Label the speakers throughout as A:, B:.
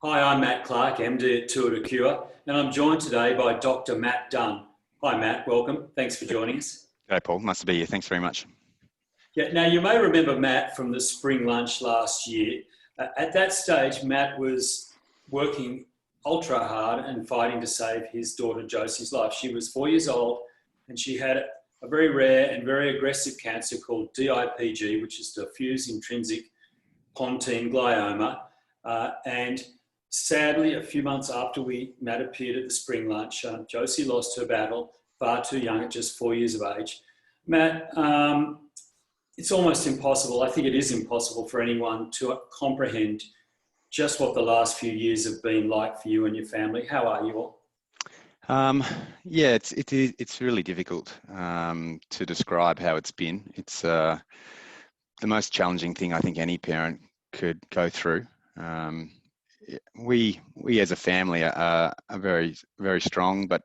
A: Hi, I'm Matt Clarke, MD at Tour to Cure, and I'm joined today by Dr. Matt Dunn. Hi, Matt. Welcome. Thanks for joining us.
B: G'day, Paul. Nice to be here. Thanks very much.
A: Yeah, now you may remember Matt from the spring lunch last year. At that stage, Matt was working ultra hard and fighting to save his daughter Josie's life. She was 4 years old and she had a very rare and very aggressive cancer called DIPG, which is diffuse intrinsic pontine glioma. And sadly, a few months after Matt appeared at the spring lunch, Josie lost her battle far too young at just 4 years of age. Matt, it's almost impossible. I think it is impossible for anyone to comprehend just what the last few years have been like for you and your family. How are you all?
B: Yeah, it's really difficult to describe how it's been. It's the most challenging thing I think any parent could go through. We as a family are very, very strong, but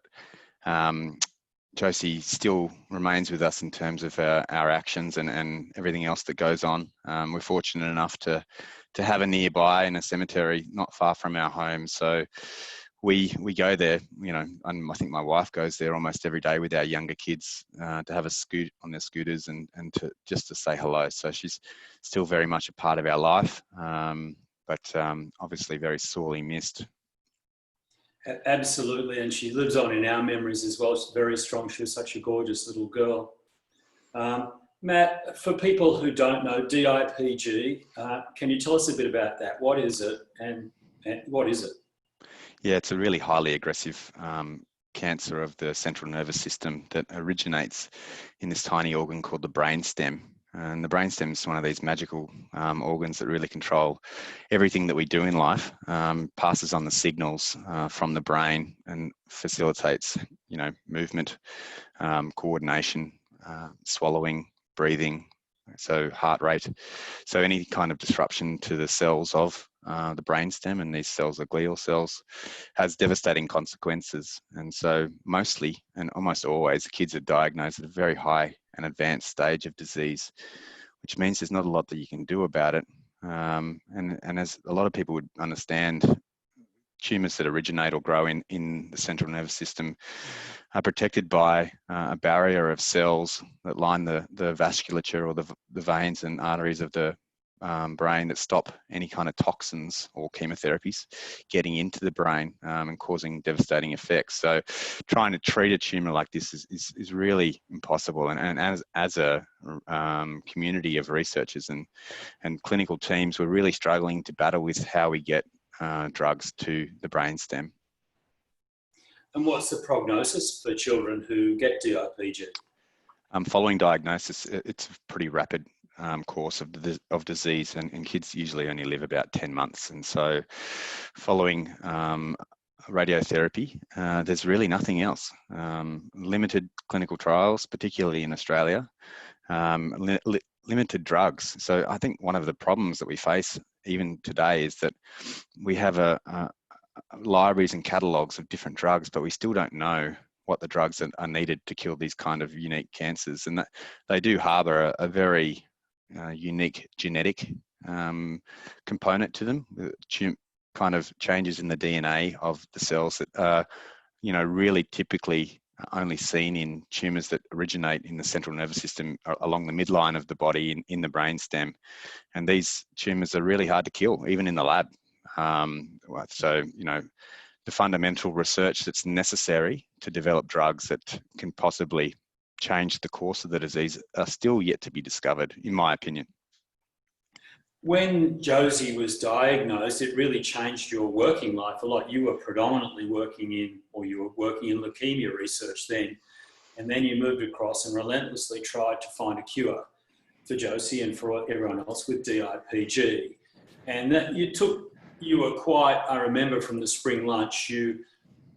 B: Josie still remains with us in terms of our actions and everything else that goes on. We're fortunate enough to have her nearby in a cemetery not far from our home. So we go there, and I think my wife goes there almost every day with our younger kids to have a scoot on their scooters and to just to say hello. So she's still very much a part of our life, but obviously very sorely missed.
A: Absolutely, and she lives on in our memories as well. She's very strong. She was such a gorgeous little girl. Matt, for people who don't know DIPG, can you tell us a bit about that? What is it and what is it?
B: Yeah, it's a really highly aggressive cancer of the central nervous system that originates in this tiny organ called the brainstem. And the brainstem is one of these magical organs that really control everything that we do in life, passes on the signals from the brain and facilitates, movement, coordination, swallowing, breathing, so heart rate. So any kind of disruption to the cells of the brainstem, and these cells are glial cells, has devastating consequences. And so mostly and almost always the kids are diagnosed at a very high and advanced stage of disease, which means there's not a lot that you can do about it. And as a lot of people would understand, tumours that originate or grow in the central nervous system are protected by a barrier of cells that line the vasculature or the veins and arteries of the brain that stop any kind of toxins or chemotherapies getting into the brain and causing devastating effects. So trying to treat a tumour like this is really impossible. And as a community of researchers and clinical teams, we're really struggling to battle with how we get drugs to the brainstem.
A: And what's the prognosis for children who get DIPG?
B: Following diagnosis, it's a pretty rapid course of disease, and kids usually only live about 10 months. And so following radiotherapy, there's really nothing else. Limited clinical trials, particularly in Australia, limited drugs. So I think one of the problems that we face even today is that we have libraries and catalogues of different drugs, but we still don't know what the drugs are needed to kill these kind of unique cancers, and that they do harbour a very unique genetic component to them, kind of changes in the DNA of the cells that are, really typically only seen in tumours that originate in the central nervous system along the midline of the body in the brainstem. And these tumours are really hard to kill, even in the lab. So, the fundamental research that's necessary to develop drugs that can possibly change the course of the disease are still yet to be discovered, in my opinion.
A: When Josie was diagnosed, it really changed your working life a lot. You were predominantly working in leukemia research then, and then you moved across and relentlessly tried to find a cure for Josie and for everyone else with DIPG. And that you were quite, I remember from the spring lunch, you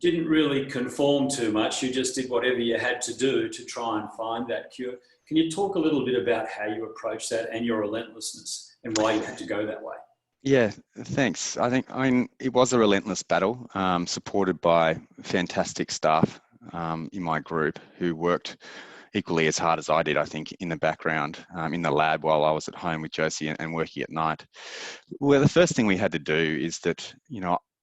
A: didn't really conform too much. You just did whatever you had to do to try and find that cure. Can you talk a little bit about how you approached that and your relentlessness and why you had to go that way?
B: Yeah, thanks. I mean, it was a relentless battle, supported by fantastic staff in my group who worked equally as hard as I did, I think, in the background, in the lab while I was at home with Josie and working at night. Well, the first thing we had to do is that,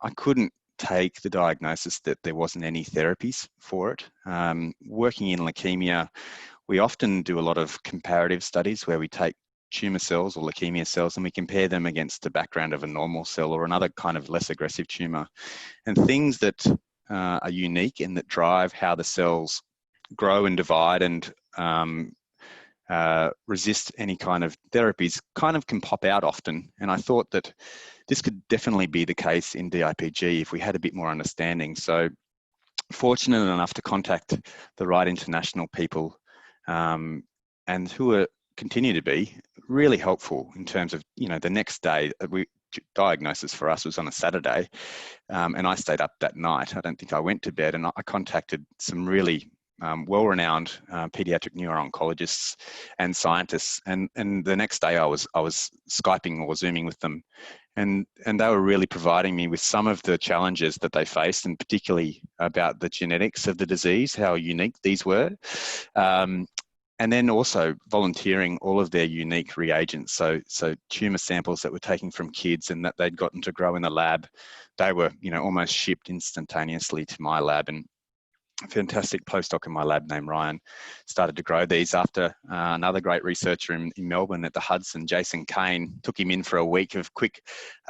B: I couldn't take the diagnosis that there wasn't any therapies for it. Working in leukemia, we often do a lot of comparative studies where we take tumour cells or leukemia cells and we compare them against the background of a normal cell or another kind of less aggressive tumour. And things that are unique and that drive how the cells grow and divide and resist any kind of therapies kind of can pop out often. And I thought that this could definitely be the case in DIPG if we had a bit more understanding. So fortunate enough to contact the right international people and who are continue to be really helpful in terms of, you know, the next day. Diagnosis for us was on a Saturday, and I stayed up that night. I don't think I went to bed, and I contacted some really well-renowned pediatric neuro-oncologists and scientists, and the next day I was Skyping or Zooming with them, and they were really providing me with some of the challenges that they faced, and particularly about the genetics of the disease, how unique these were. And then also volunteering all of their unique reagents. So tumor samples that were taken from kids and that they'd gotten to grow in the lab, they were, you know, almost shipped instantaneously to my lab. And a fantastic postdoc in my lab named Ryan started to grow these after another great researcher in Melbourne at the Hudson, Jason Kane, took him in for a week of quick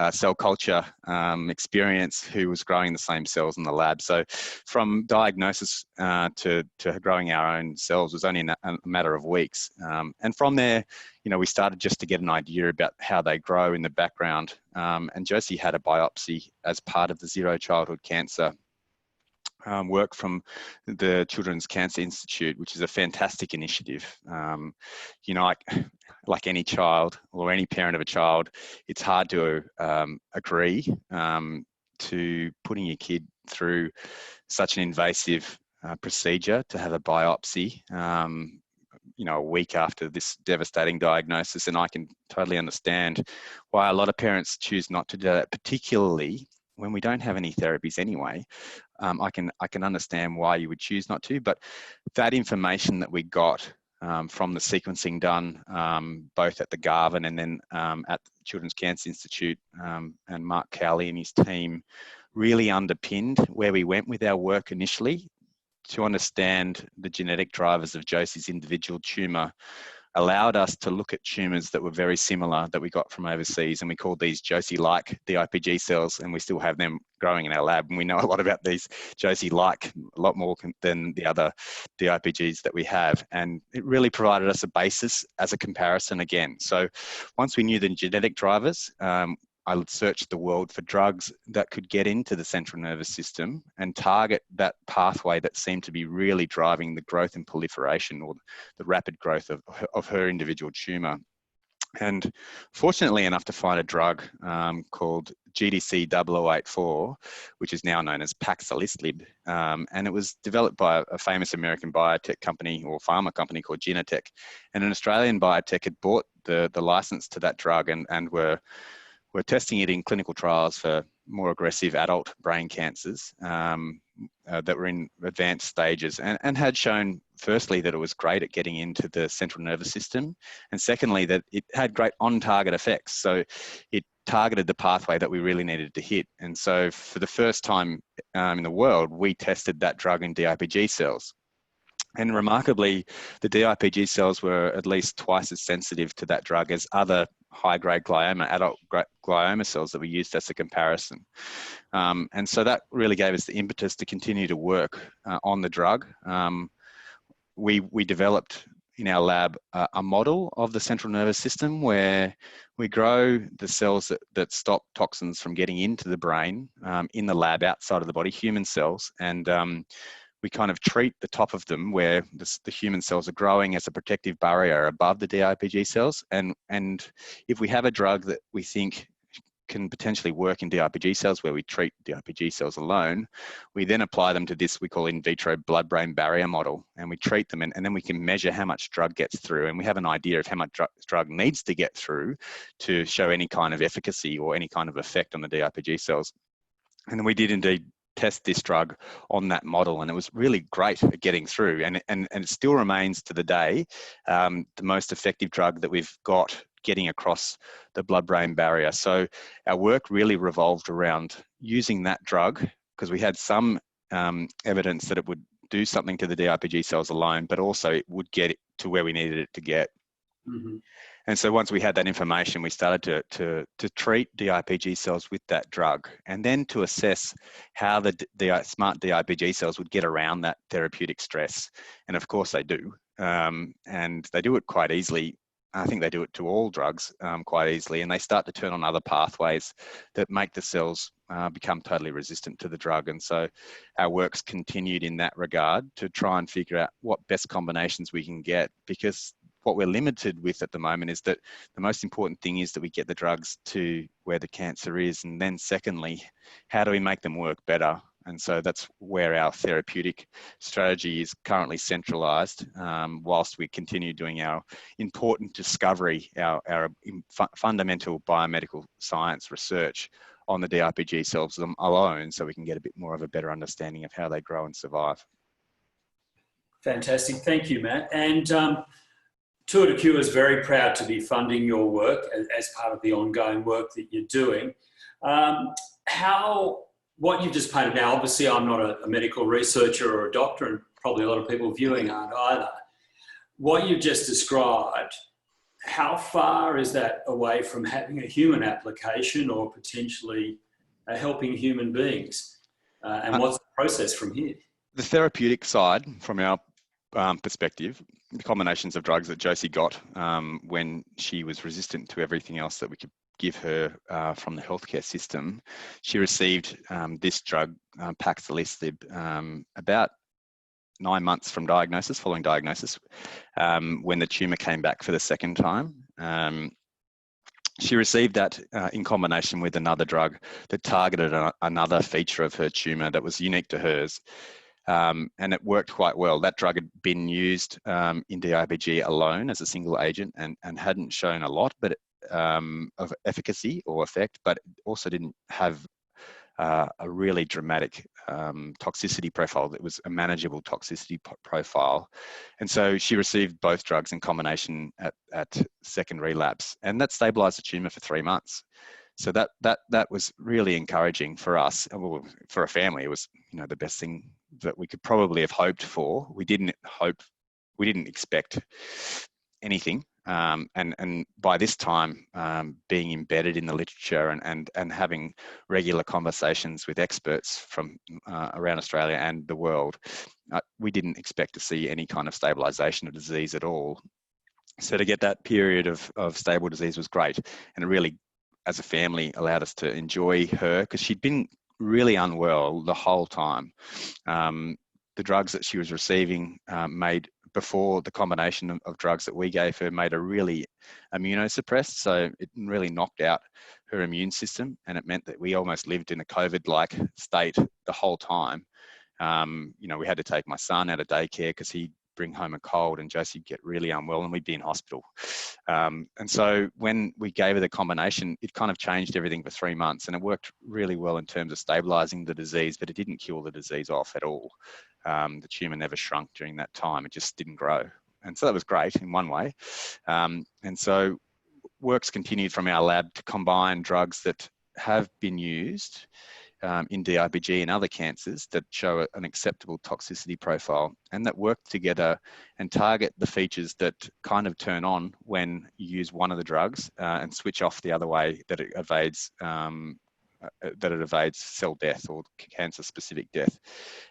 B: cell culture experience, who was growing the same cells in the lab. So from diagnosis to growing our own cells was only a matter of weeks. And from there, you know, we started just to get an idea about how they grow in the background. And Josie had a biopsy as part of the Zero Childhood Cancer work from the Children's Cancer Institute, which is a fantastic initiative. You know, like any child or any parent of a child, it's hard to agree to putting your kid through such an invasive procedure to have a biopsy, you know, a week after this devastating diagnosis. And I can totally understand why a lot of parents choose not to do that, particularly when we don't have any therapies anyway. I can understand why you would choose not to, but that information that we got from the sequencing done both at the Garvan and then at the Children's Cancer Institute, and Mark Cowley and his team really underpinned where we went with our work initially. To understand the genetic drivers of Josie's individual tumour allowed us to look at tumours that were very similar that we got from overseas, and we called these Josie-like DIPG cells, and we still have them growing in our lab, and we know a lot about these Josie-like, a lot more than the other DIPGs that we have, and it really provided us a basis as a comparison again. So once we knew the genetic drivers, I searched the world for drugs that could get into the central nervous system and target that pathway that seemed to be really driving the growth and proliferation, or the rapid growth of her individual tumour. And fortunately enough to find a drug called GDC0084, which is now known as Paxilostab, and it was developed by a famous American biotech company or pharma company called Genentech, and an Australian biotech had bought the license to that drug and were testing it in clinical trials for more aggressive adult brain cancers that were in advanced stages, and had shown, firstly, that it was great at getting into the central nervous system, and secondly, that it had great on-target effects. So it targeted the pathway that we really needed to hit. And so for the first time in the world, we tested that drug in DIPG cells. And remarkably, the DIPG cells were at least twice as sensitive to that drug as other high-grade glioma, adult glioma cells that we used as a comparison. And so that really gave us the impetus to continue to work on the drug. We developed in our lab a model of the central nervous system where we grow the cells that stop toxins from getting into the brain in the lab outside of the body, human cells, and we kind of treat the top of them where the human cells are growing as a protective barrier above the DIPG cells. And if we have a drug that we think can potentially work in DIPG cells where we treat DIPG cells alone, we then apply them to this we call in vitro blood-brain barrier model, and we treat them, and then we can measure how much drug gets through, and we have an idea of how much drug needs to get through to show any kind of efficacy or any kind of effect on the DIPG cells. And then we did indeed test this drug on that model, and it was really great at getting through, and it still remains to the day the most effective drug that we've got getting across the blood-brain barrier. So our work really revolved around using that drug, because we had some evidence that it would do something to the DIPG cells alone, but also it would get it to where we needed it to get.
A: Mm-hmm.
B: And so once we had that information, we started to treat DIPG cells with that drug, and then to assess how the smart DIPG cells would get around that therapeutic stress. And of course they do. And they do it quite easily. I think they do it to all drugs quite easily, and they start to turn on other pathways that make the cells become totally resistant to the drug. And so our work's continued in that regard to try and figure out what best combinations we can get, because what we're limited with at the moment is that the most important thing is that we get the drugs to where the cancer is. And then secondly, how do we make them work better? And so that's where our therapeutic strategy is currently centralized, whilst we continue doing our important discovery, our fundamental biomedical science research on the DIPG cells alone, so we can get a bit more of a better understanding of how they grow and survive.
A: Fantastic. Thank you, Matt. And Tour de Cure is very proud to be funding your work as part of the ongoing work that you're doing. What you've just painted now, obviously I'm not a medical researcher or a doctor, and probably a lot of people viewing aren't either. What you've just described, how far is that away from having a human application or potentially helping human beings? And what's the process from here?
B: The therapeutic side, from our perspective, the combinations of drugs that Josie got when she was resistant to everything else that we could give her from the healthcare system, she received this drug, Paxlovid, about 9 months from diagnosis, following diagnosis, when the tumour came back for the second time. She received that in combination with another drug that targeted another feature of her tumour that was unique to hers. And it worked quite well. That drug had been used in DIPG alone as a single agent and hadn't shown a lot of efficacy or effect, but also didn't have a really dramatic toxicity profile. That was a manageable toxicity profile. And so she received both drugs in combination at second relapse, and that stabilized the tumour for 3 months. So that was really encouraging for us. For a family, it was, the best thing that we could probably have hoped for. We didn't expect anything. And by this time, being embedded in the literature and having regular conversations with experts from around Australia and the world, we didn't expect to see any kind of stabilization of disease at all. So to get that period of stable disease was great. And it really, as a family, allowed us to enjoy her, because she'd been really unwell the whole time. The drugs that she was receiving before the combination of drugs that we gave her made her really immunosuppressed. So it really knocked out her immune system, and it meant that we almost lived in a COVID-like state the whole time. We had to take my son out of daycare because he'd bring home a cold, and Josie would get really unwell and we'd be in hospital. And so when we gave her the combination, it kind of changed everything for 3 months, and it worked really well in terms of stabilizing the disease, but it didn't kill the disease off at all. The tumour never shrunk during that time. It just didn't grow. And so that was great in one way. And so work's continued from our lab to combine drugs that have been used in DIPG and other cancers that show an acceptable toxicity profile, and that work together and target the features that kind of turn on when you use one of the drugs and switch off the other way, that it evades cell death or cancer-specific death.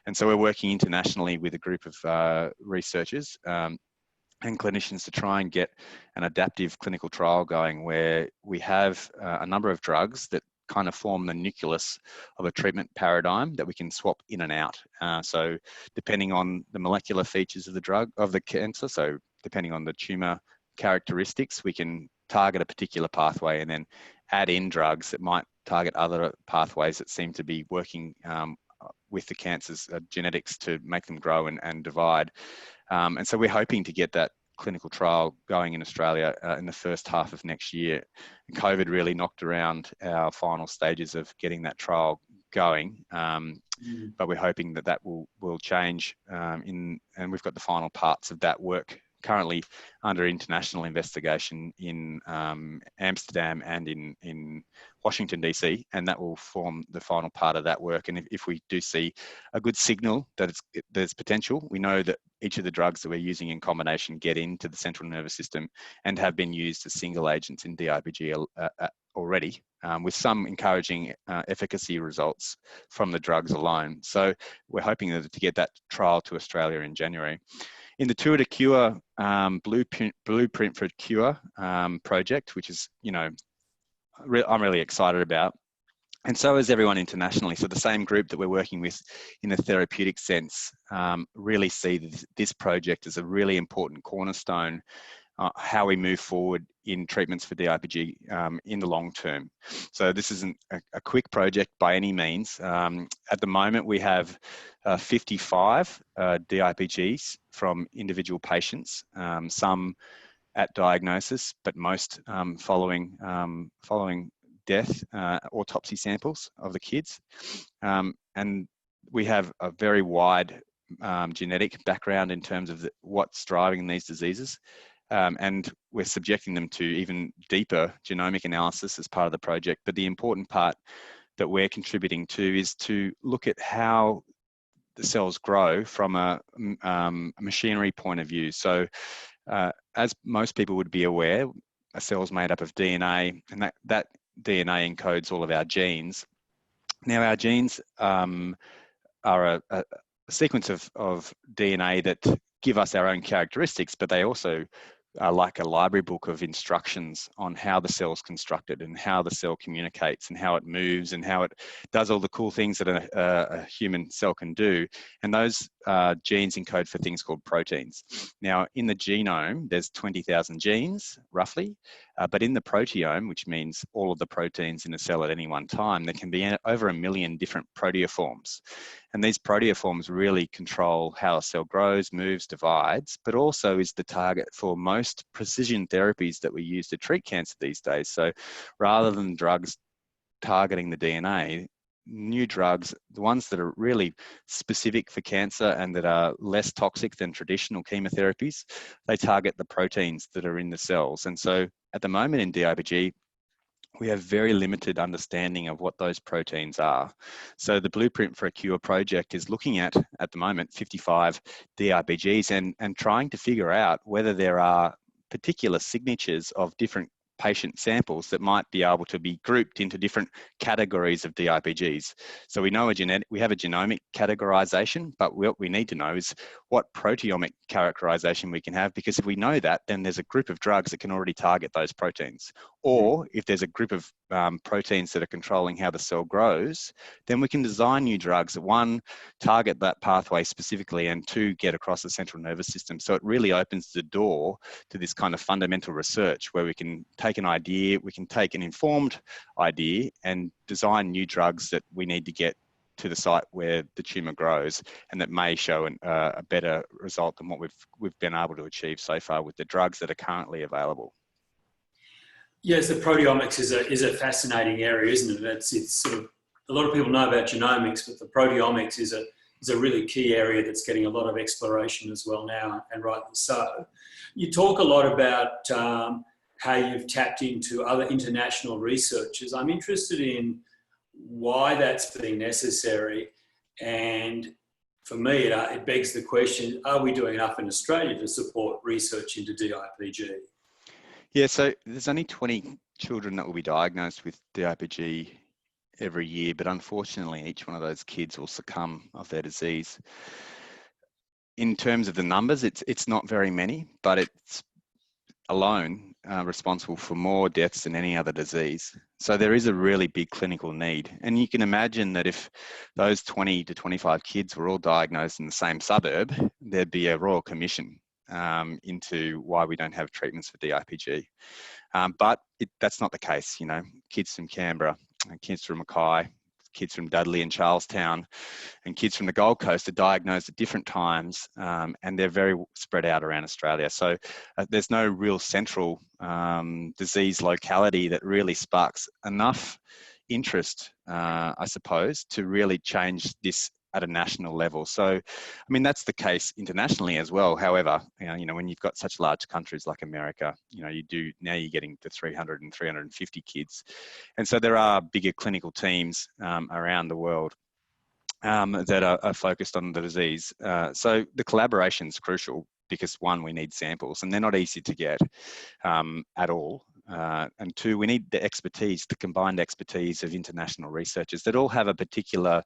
B: And so we're working internationally with a group of researchers and clinicians to try and get an adaptive clinical trial going, where we have a number of drugs that kind of form the nucleus of a treatment paradigm that we can swap in and out. So depending on the molecular features of the cancer, so depending on the tumour characteristics, we can target a particular pathway and then add in drugs that might target other pathways that seem to be working with the cancer's genetics to make them grow and divide. And so we're hoping to get that clinical trial going in Australia in the first half of next year. And COVID really knocked around our final stages of getting that trial going, but we're hoping that will change and we've got the final parts of that work currently under international investigation in Amsterdam and in Washington, DC, and that will form the final part of that work. And if we do see a good signal that there's potential, we know that each of the drugs that we're using in combination get into the central nervous system and have been used as single agents in DIPG already, with some encouraging efficacy results from the drugs alone. So we're hoping to get that trial to Australia in January. In the Tour de Cure Blueprint for Cure project, which is, I'm really excited about. And so is everyone internationally. So the same group that we're working with in a therapeutic sense really see this project as a really important cornerstone how we move forward in treatments for DIPG in the long term. So this isn't a quick project by any means. At the moment, we have 55 DIPGs from individual patients, some at diagnosis, but most following death, autopsy samples of the kids. And we have a very wide genetic background in terms of what's driving these diseases. And we're subjecting them to even deeper genomic analysis as part of the project. But the important part that we're contributing to is to look at how the cells grow from a machinery point of view. So as most people would be aware, a cell is made up of DNA, and that DNA encodes all of our genes. Now, our genes are a sequence of DNA that give us our own characteristics, but they also are like a library book of instructions on how the cell's constructed and how the cell communicates and how it moves and how it does all the cool things that a human cell can do. And those genes encode for things called proteins. Now, in the genome, there's 20,000 genes, roughly, but in the proteome, which means all of the proteins in a cell at any one time, there can be over 1 million different proteoforms. And these proteoforms really control how a cell grows, moves, divides, but also is the target for most precision therapies that we use to treat cancer these days. So rather than drugs targeting the DNA, new drugs, the ones that are really specific for cancer and that are less toxic than traditional chemotherapies, they target the proteins that are in the cells. And so at the moment in DIPG, we have very limited understanding of what those proteins are. So the Blueprint for a Cure project is looking at the moment, 55 DIPGs and trying to figure out whether there are particular signatures of different patient samples that might be able to be grouped into different categories of DIPGs. So we know we have a genomic categorization, but what we need to know is what proteomic characterization we can have, because if we know that, then there's a group of drugs that can already target those proteins. Or if there's a group of proteins that are controlling how the cell grows, then we can design new drugs that, one, target that pathway specifically, and two, get across the central nervous system. So it really opens the door to this kind of fundamental research where we can take an idea, we can take an informed idea and design new drugs that we need to get to the site where the tumour grows, and that may show a better result than what we've been able to achieve so far with the drugs that are currently available.
A: Yes, the proteomics is a fascinating area, isn't it? It's sort of, a lot of people know about genomics, but the proteomics is a really key area that's getting a lot of exploration as well now, and rightly so. You talk a lot about how you've tapped into other international researchers. I'm interested in why that's been necessary, and for me, it begs the question, are we doing enough in Australia to support research into DIPG?
B: Yeah, so there's only 20 children that will be diagnosed with DIPG every year, but unfortunately each one of those kids will succumb of their disease. In terms of the numbers, it's not very many, but it's alone responsible for more deaths than any other disease. So there is a really big clinical need. And you can imagine that if those 20 to 25 kids were all diagnosed in the same suburb, there'd be a royal commission into why we don't have treatments for DIPG. But that's not the case. You know, kids from Canberra, kids from Mackay, kids from Dudley and Charlestown, and kids from the Gold Coast are diagnosed at different times, and they're very spread out around Australia. So there's no real central disease locality that really sparks enough interest, I suppose, to really change this at a national level. So, I mean, that's the case internationally as well. However, when you've got such large countries like America, now you're getting to 300 and 350 kids. And so there are bigger clinical teams around the world that are focused on the disease. So the collaboration is crucial because, one, we need samples and they're not easy to get at all. And two, we need the expertise, the combined expertise of international researchers that all have a particular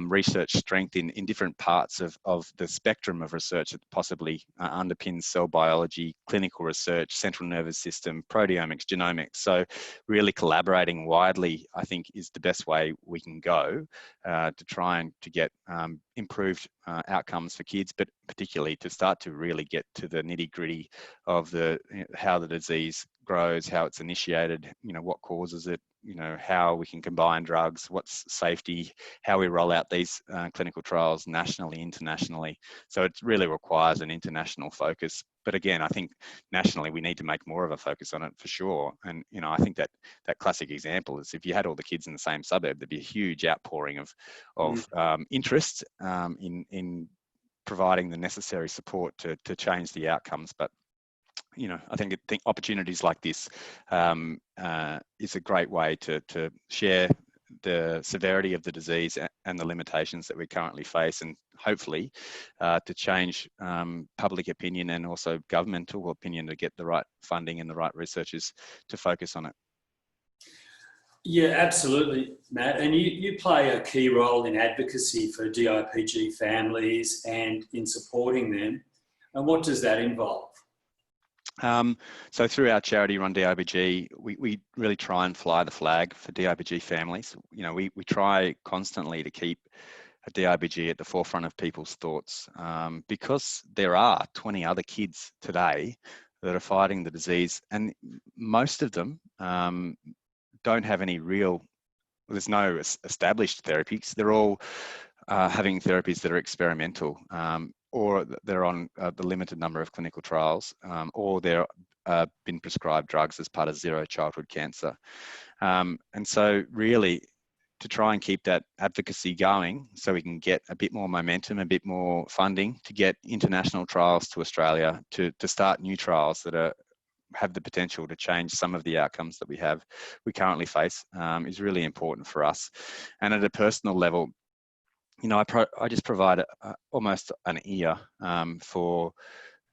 B: research strength in different parts of the spectrum of research that possibly underpins cell biology, clinical research, central nervous system, proteomics, genomics. So really collaborating widely, I think, is the best way we can go to try and to get improved outcomes for kids, but particularly to start to really get to the nitty-gritty of how the disease grows, how it's initiated, what causes it, how we can combine drugs, what's safety, how we roll out these clinical trials nationally, internationally. So it really requires an international focus. But again, I think nationally we need to make more of a focus on it for sure. And I think that classic example is if you had all the kids in the same suburb, there'd be a huge outpouring of interest in providing the necessary support to change the outcomes. But I think opportunities like this is a great way to share the severity of the disease and the limitations that we currently face, and hopefully to change public opinion and also governmental opinion to get the right funding and the right researchers to focus on it.
A: Yeah, absolutely, Matt. And you play a key role in advocacy for DIPG families and in supporting them. And what does that involve?
B: So through our charity run DIPG, we really try and fly the flag for DIPG families. We try constantly to keep a DIPG at the forefront of people's thoughts because there are 20 other kids today that are fighting the disease, and most of them don't have any there's no established therapies. They're all having therapies that are experimental, or they're on the limited number of clinical trials, or they're been prescribed drugs as part of zero childhood cancer. And so really to try and keep that advocacy going so we can get a bit more momentum, a bit more funding to get international trials to Australia, to start new trials that have the potential to change some of the outcomes that we currently face is really important for us. And at a personal level, I just provide almost an ear for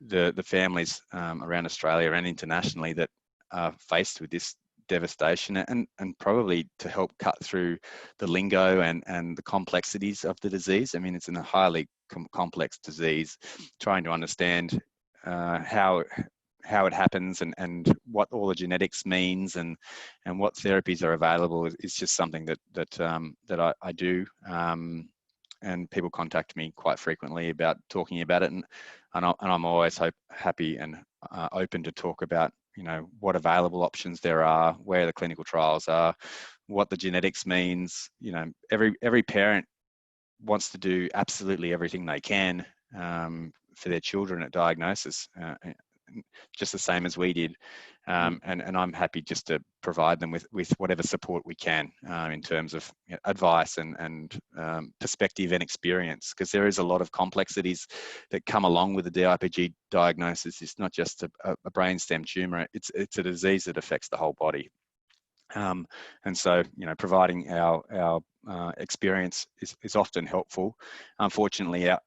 B: the families around Australia and internationally that are faced with this devastation, and probably to help cut through the lingo and the complexities of the disease. I mean, it's a highly complex disease. Trying to understand how it happens and what all the genetics means and what therapies are available is just something that I do. And people contact me quite frequently about talking about it, and I'm always happy and open to talk about what available options there are, where the clinical trials are, what the genetics means. Every parent wants to do absolutely everything they can for their children at diagnosis, just the same as we did. And I'm happy just to provide them with whatever support we can in terms of advice and perspective and experience, because there is a lot of complexities that come along with the DIPG diagnosis. It's not just a brainstem tumour, it's a disease that affects the whole body. And so, providing our experience is often helpful. Unfortunately, I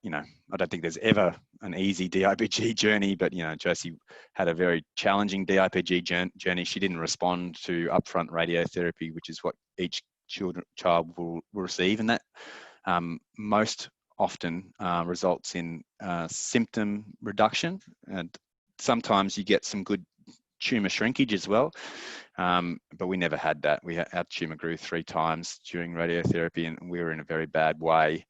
B: don't think there's ever an easy DIPG journey, but Josie had a very challenging DIPG journey. She didn't respond to upfront radiotherapy, which is what each child will receive, and that most often results in symptom reduction, and sometimes you get some good tumor shrinkage as well. But we never had that. Our tumor grew 3 times during radiotherapy, and we were in a very bad way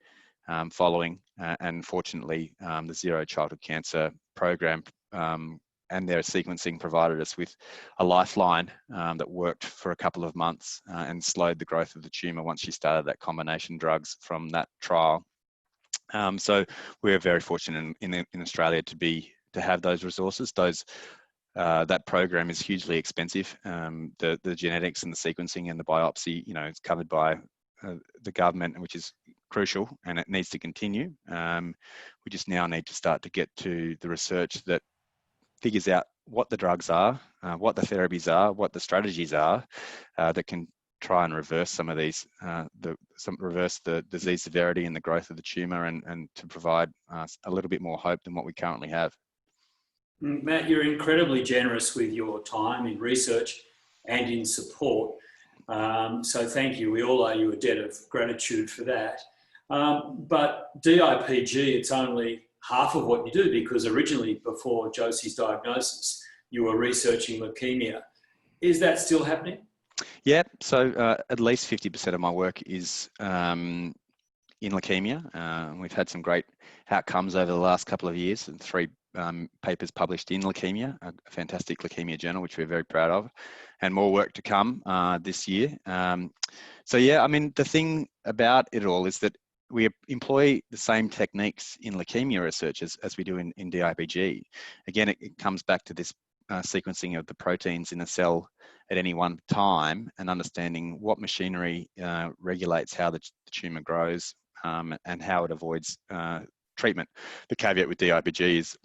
B: following. And fortunately, the Zero Childhood Cancer program and their sequencing provided us with a lifeline that worked for a couple of months and slowed the growth of the tumor once she started that combination drugs from that trial. So we're very fortunate in Australia to have those resources. That program is hugely expensive. The genetics and the sequencing and the biopsy, it's covered by the government, which is crucial and it needs to continue. We just now need to start to get to the research that figures out what the drugs are, what the therapies are, what the strategies are that can try and reverse some of these, reverse the disease severity and the growth of the tumour, and to provide a little bit more hope than what we currently have.
A: Matt, you're incredibly generous with your time in research and in support. So thank you. We all owe you a debt of gratitude for that. But DIPG, it's only half of what you do, because originally, before Josie's diagnosis, you were researching leukemia. Is that still happening?
B: Yeah, so at least 50% of my work is in leukemia. We've had some great outcomes over the last couple of years, and 3 papers published in Leukemia, a fantastic leukemia journal, which we're very proud of, and more work to come this year. So yeah, I mean, the thing about it all is that we employ the same techniques in leukemia research as we do in DIPG. Again, it comes back to this sequencing of the proteins in a cell at any one time, and understanding what machinery regulates how the tumour grows and how it avoids treatment. The caveat with DIPG is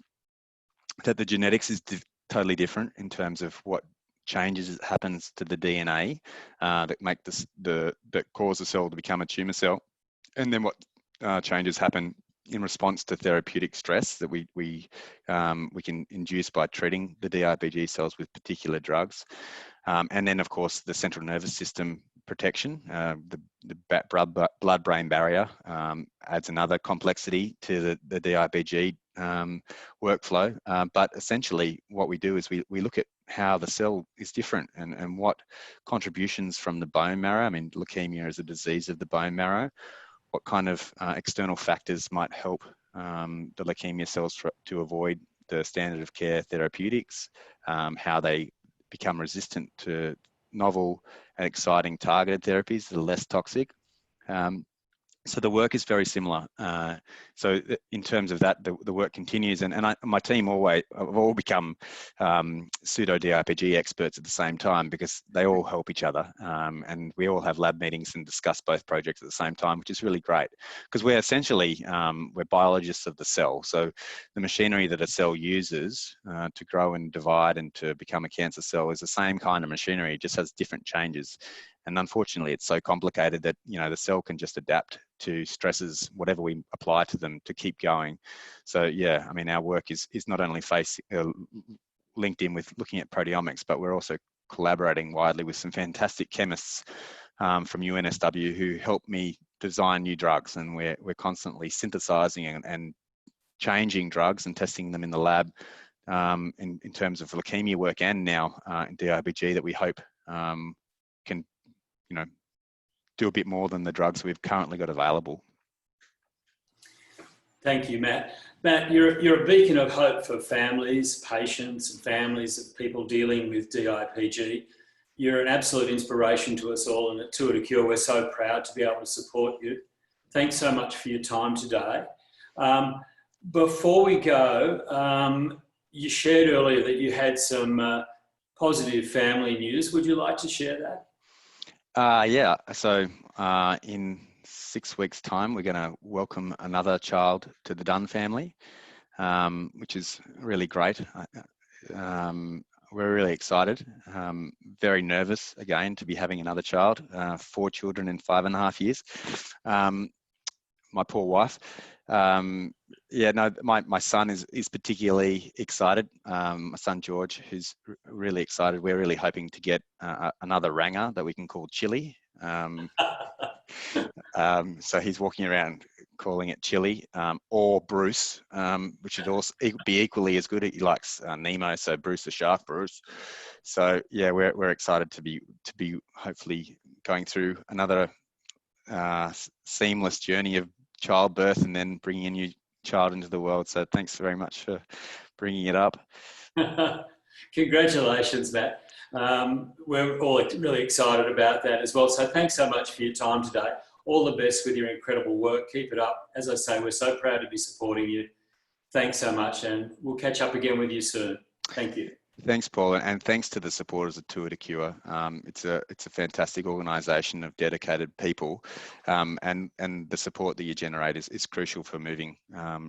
B: that the genetics is totally different in terms of what changes happens to the DNA that make that cause the cell to become a tumour cell, and then what changes happen in response to therapeutic stress that we can induce by treating the DIPG cells with particular drugs. And then, of course, the central nervous system protection, the blood-brain barrier adds another complexity to the DIPG workflow. But essentially, what we do is we look at how the cell is different and what contributions from the bone marrow. I mean, leukemia is a disease of the bone marrow. What kind of external factors might help the leukemia cells to avoid the standard of care therapeutics, how they become resistant to novel and exciting targeted therapies that are less toxic. So the work is very similar. So in terms of that, the work continues, and my team have all become pseudo DIPG experts at the same time, because they all help each other, and we all have lab meetings and discuss both projects at the same time, which is really great, because we're essentially we're biologists of the cell. So the machinery that a cell uses to grow and divide and to become a cancer cell is the same kind of machinery, it just has different changes. And unfortunately, it's so complicated that, you know, the cell can just adapt to stresses, whatever we apply to them, to keep going. So yeah, I mean, our work is not only linked in with looking at proteomics, but we're also collaborating widely with some fantastic chemists from UNSW who help me design new drugs. And we're constantly synthesizing and changing drugs and testing them in the lab in terms of leukemia work, and now in DIPG, that we hope can, you know, do a bit more than the drugs we've currently got available.
A: Thank you, Matt. Matt, you're a beacon of hope for families, patients and families of people dealing with DIPG. You're an absolute inspiration to us all, and at Tour de Cure, we're so proud to be able to support you. Thanks so much for your time today. Before we go, you shared earlier that you had some positive family news. Would you like to share that?
B: Yeah, so in 6 weeks' time, we're going to welcome another child to the Dunn family, which is really great. We're really excited, very nervous again to be having another child, 4 children in 5.5 years. My poor wife. Yeah, no, my son is particularly excited. My son George, who's really excited. We're really hoping to get another ranger that we can call Chili. So he's walking around calling it Chili, or Bruce, which would also be equally as good. He likes Nemo, so Bruce the Shark, Bruce. So yeah, we're excited to be hopefully going through another seamless journey of childbirth and then bringing a new child into the world. So thanks very much for bringing it up.
A: Congratulations, Matt. We're all really excited about that as well. So thanks so much for your time today. All the best with your incredible work. Keep it up. As I say, we're so proud to be supporting you. Thanks so much, and we'll catch up again with you soon. Thank you.
B: Thanks, Paul, and thanks to the supporters of Tour de Cure. It's a fantastic organisation of dedicated people, and the support that you generate is crucial for moving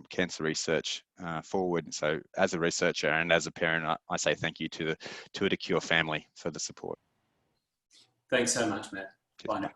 B: cancer research forward. So, as a researcher and as a parent, I say thank you to the Tour de Cure family for the support.
A: Thanks so much, Matt. Bye now.